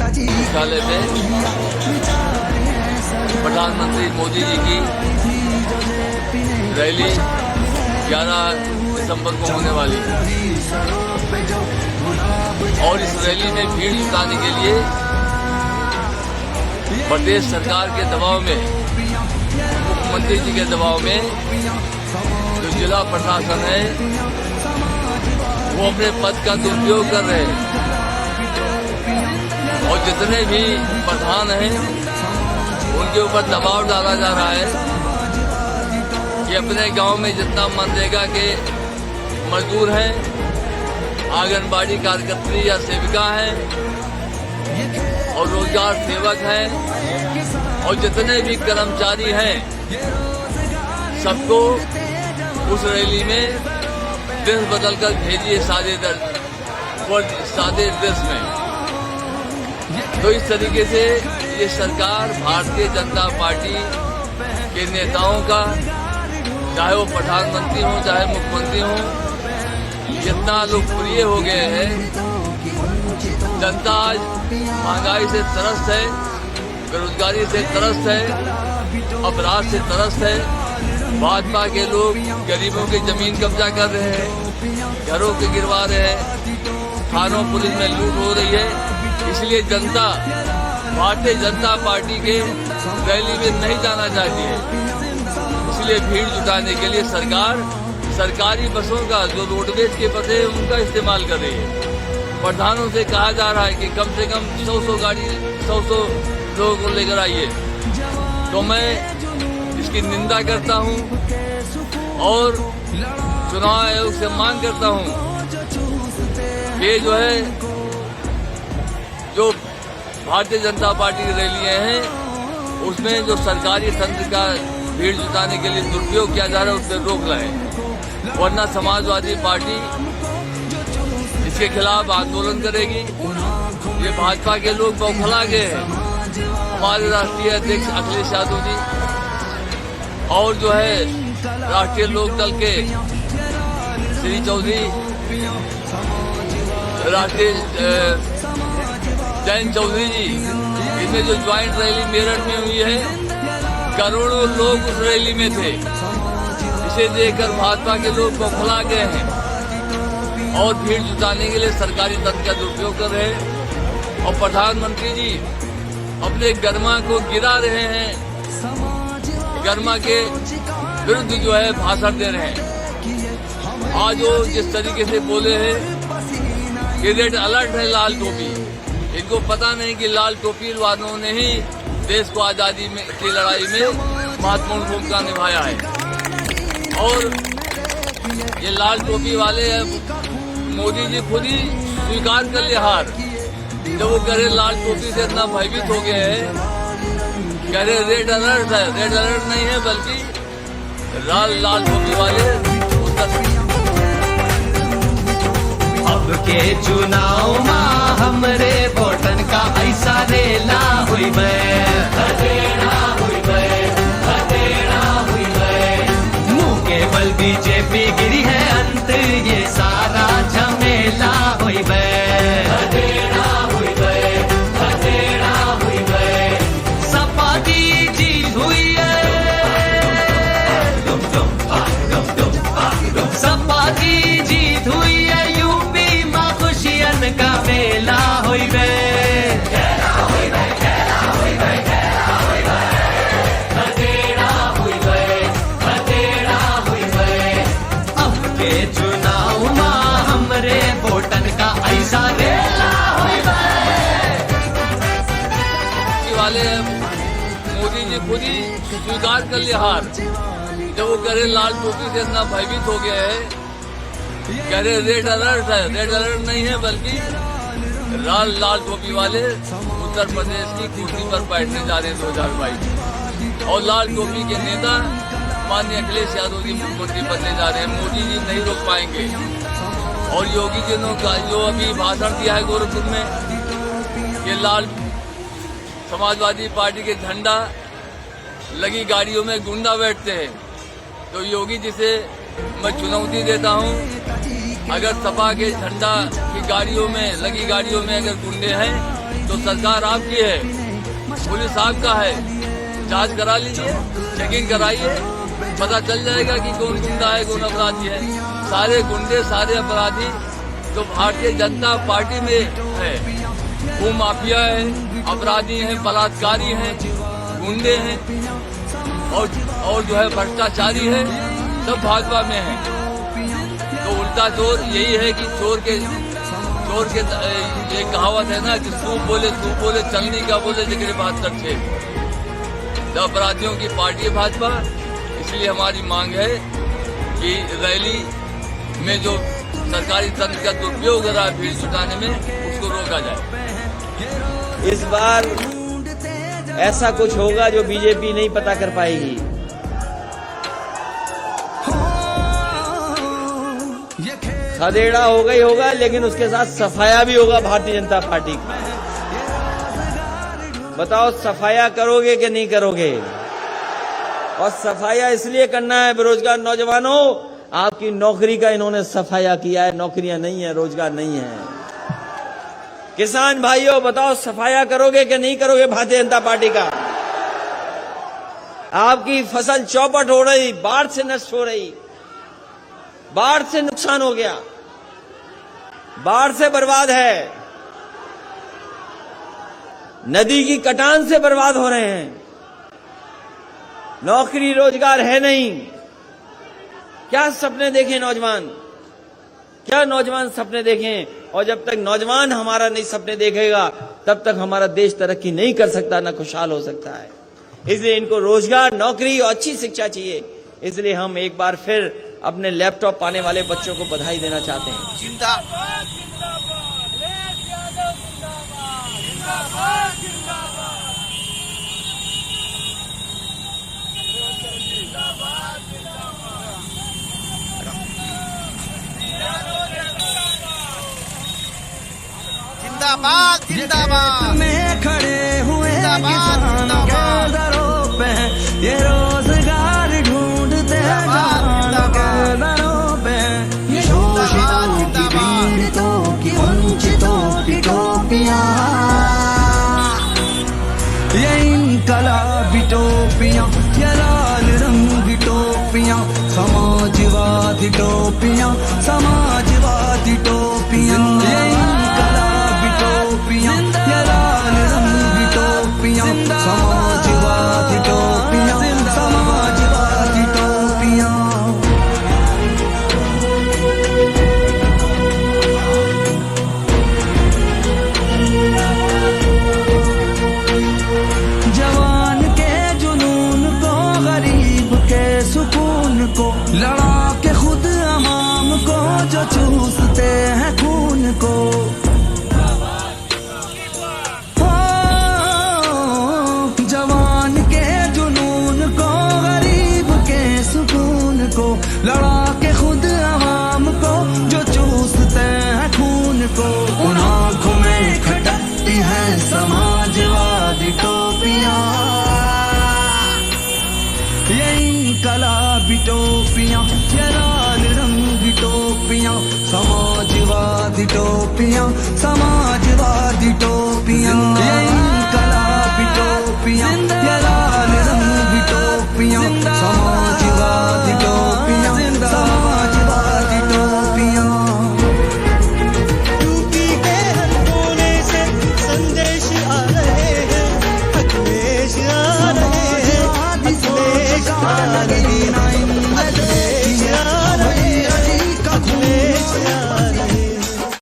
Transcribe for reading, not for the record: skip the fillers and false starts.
मुख्यालय में प्रधानमंत्री मोदी जी की रैली 11 दिसंबर को होने वाली है और इस रैली में भीड़ जुटाने के लिए प्रदेश सरकार के दबाव में, मुख्यमंत्री जी के दबाव में जो जिला प्रशासन है वो अपने पद का दुरुपयोग कर रहे हैं और जितने भी प्रधान हैं उनके ऊपर दबाव डाला जा रहा है कि अपने गांव में जितना मनरेगा के मजदूर हैं, आंगनबाड़ी कार्यकर्त्री या सेविका हैं और रोजगार सेवक हैं और जितने भी कर्मचारी हैं, सबको उस रैली में ड्रेस बदलकर भेजिए सादे ड्रेस में। तो इस तरीके से ये सरकार भारतीय जनता पार्टी के नेताओं का, चाहे वो प्रधानमंत्री हो चाहे मुख्यमंत्री हो, जितना लोकप्रिय हो गए हैं। जनता आज महंगाई से त्रस्त है, बेरोजगारी से त्रस्त है, अपराध से त्रस्त है। भाजपा के लोग गरीबों की जमीन कब्जा कर रहे हैं, घरों के गिरवा रहे हैं, थानों पुलिस में लूट हो रही है। इसलिए जनता भारतीय जनता पार्टी के रैली में नहीं जाना चाहती है। इसलिए भीड़ जुटाने के लिए सरकार सरकारी बसों का, जो रोडवेज के बस है, उनका इस्तेमाल कर रही है। प्रधानों से कहा जा रहा है कि कम से कम 100 गाड़ी 100 लोगों को लेकर आइए। तो मैं इसकी निंदा करता हूं और चुनाव आयोग से मांग करता हूं ये जो है, जो भारतीय जनता पार्टी की रैलियां हैं उसमें जो सरकारी तंत्र का भीड़ जुटाने के लिए दुरुपयोग किया जा रहा है, उस पर रोक लाएं, वरना समाजवादी पार्टी इसके खिलाफ आंदोलन करेगी। ये भाजपा के लोग बौखला गए हैं। हमारे राष्ट्रीय अध्यक्ष अखिलेश यादव जी और जो है राष्ट्रीय लोक दल के श्री चौधरी, राष्ट्रीय जयंत चौधरी जी, इनमें जो ज्वाइंट रैली मेरठ में हुई है, करोड़ों लोग उस रैली में थे। इसे देखकर भाजपा के लोग बौखला गए हैं और भीड़ जुटाने के लिए सरकारी तंत्र का दुरुपयोग कर रहे हैं और प्रधानमंत्री जी अपने गर्मा को गिरा रहे हैं, गर्मा के विरुद्ध जो है भाषण दे रहे हैं। आज वो जिस तरीके से बोले हैं कि रेड अलर्ट है लाल टोपी, इनको पता नहीं कि लाल टोपी वालों ने ही देश को आजादी में की लड़ाई में महत्वपूर्ण भूमिका निभाया है। और ये लाल टोपी वाले मोदी जी खुद ही स्वीकार कर ले हार, जब वो कह रहे लाल टोपी से इतना भयभीत हो गए हैं, कह रहे रेड अलर्ट है। रेड अलर्ट नहीं है बल्कि लाल टोपी वाले अब के चुनाव में हमरे वोटन का ऐसा रेला हुई मुंह के बल बीजेपी गिरी है अंत, ये सारा झमेला हुई सपा की जीत हुई है, सपा की जीत हुई है, यूपी में खुशियन का मेला हुई अब के चुनाव में हमरे वोटन का ऐसा रेला हुई वाले मोदी जी खुद ही स्वीकार कर ले हार, जब वो कह रहे लाल टोपी से इतना भयभीत हो गया है, कह रहे रेड अलर्ट है। रेड अलर्ट नहीं है बल्कि लाल टोपी वाले उत्तर प्रदेश की कुर्सी पर बैठने जा रहे हैं 2022 और लाल टोपी के नेता माननीय अखिलेश यादव जी मुख्यमंत्री बनने जा रहे हैं। मोदी जी नहीं रोक पाएंगे। और योगी जी ने जो अभी भाषण दिया है गोरखपुर में, ये लाल समाजवादी पार्टी के झंडा लगी गाड़ियों में गुंडा बैठते हैं। तो योगी जी से मैं चुनौती देता हूं, अगर सपा के झंडा की गाड़ियों में लगी गाड़ियों में अगर गुंडे हैं तो सरकार आपकी है, पुलिस आपका है, जांच करा लीजिए, चेकिंग कराइए, पता चल जाएगा कि कौन गुंडा है, कौन अपराधी है। सारे गुंडे, सारे अपराधी तो भारतीय जनता पार्टी में है। वो माफिया है, अपराधी हैं, बलात्कारी हैं, गुंडे हैं और जो है भ्रष्टाचारी है, सब भाजपा में है। तो उल्टा चोर यही है कि चोर के ये कहावत है ना कि सूप बोले चलनी का बोले जिक्र बात करते। तो अपराधियों की पार्टी है भाजपा, इसलिए हमारी मांग है कि रैली में जो सरकारी तंत्र का दुरुपयोग हो रहा है भीड़ जुटाने में, उसको रोका जाए। इस बार ऐसा कुछ होगा जो बीजेपी नहीं पता कर पाएगी। खदेड़ा होगा ही होगा, लेकिन उसके साथ सफाया भी होगा भारतीय जनता पार्टी का। बताओ सफाया करोगे कि नहीं करोगे? और सफाया इसलिए करना है, बेरोजगार नौजवानों, आपकी नौकरी का इन्होंने सफाया किया है, नौकरियां नहीं है, रोजगार नहीं है। किसान भाइयों बताओ सफाया करोगे कि नहीं करोगे भारतीय जनता पार्टी का? आपकी फसल चौपट हो रही, बाढ़ से नष्ट हो रही, बाढ़ से नुकसान हो गया, बाढ़ से बर्बाद है, नदी की कटान से बर्बाद हो रहे हैं, नौकरी रोजगार है नहीं। क्या सपने देखें नौजवान, क्या नौजवान सपने देखें? और जब तक नौजवान हमारा नहीं सपने देखेगा, तब तक हमारा देश तरक्की नहीं कर सकता, ना खुशहाल हो सकता है। इसलिए इनको रोजगार, नौकरी और अच्छी शिक्षा चाहिए। इसलिए हम एक बार फिर अपने लैपटॉप पाने वाले बच्चों को बधाई देना चाहते हैं। जिंदाबाद जिंदाबाद में खड़े हुए जिंदाबाद, किसानों के दरों पे ये रोजगार ढूंढते किसानों के दरों पे ये शोषितों की, पीड़ितों की, वंचितों की टोपियां, ये इनकलाबी टोपियां, ये लाल रंग टोपियां, समाजवादी टोपियां, समाजवादी टोपियां, ये इनकलाबी टोपियां, ये लाल रंग टोपियां, समाजवादी टोपियां, समाजवादी टोपियां। जवान के जुनून को, गरीब के सुकून को, लड़ा के खुद अवाम को, जो चूसते हैं खून को। जवान के जुनून को, गरीब के सुकून को, लड़ा के खुद अवाम को, जो चूसते हैं खून को। उन आंखों में खटकती है समाजवादी टोपियां, ये इनकलाबी टोपियां, ये लाल रंग टोपियां, समाजवादी टोपियां, समाजवादी टोपियां, ये इनकलाबी टोपियां, ये लाल रंग टोपियां, समाजवादी टोपियां, समाजवादी टोपियां। यूपी के हर कोने से संदेश आ रहे हैं, अखिलेश आ रहे हैं, अखिलेश आ रहे हैं।